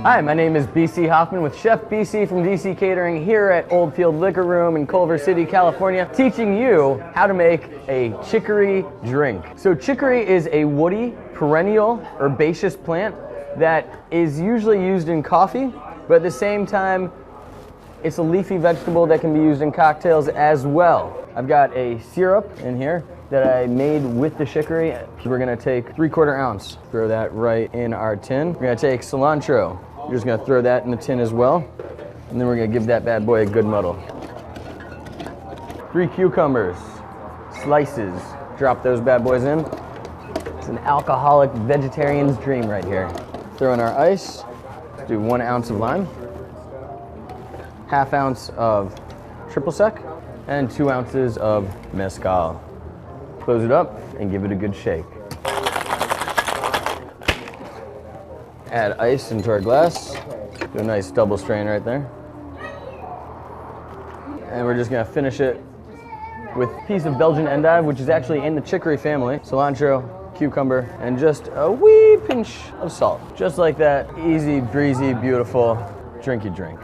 Hi, my name is BC Hoffman with Chef BC from DC Catering here at Old Field Liquor Room in Culver City, California, teaching you how to make a chicory drink. So chicory is a woody, perennial, herbaceous plant that is usually used in coffee, but at the same time, it's a leafy vegetable that can be used in cocktails as well. I've got a syrup in here that I made with the chicory. We're gonna take 3/4 ounce, throw that right in our tin. We're gonna take cilantro. You're just gonna throw that in the tin as well. And then we're gonna give that bad boy a good muddle. 3 cucumbers, slices. Drop those bad boys in. It's an alcoholic vegetarian's dream right here. Throw in our ice, do 1 ounce of lime, 1/2 ounce of triple sec, and 2 ounces of mezcal. Close it up and give it a good shake. Add ice into our glass. Do a nice double strain right there. And we're just gonna finish it with a piece of Belgian endive, which is actually in the chicory family. Cilantro, cucumber, and just a wee pinch of salt. Just like that, easy, breezy, beautiful drinky drink.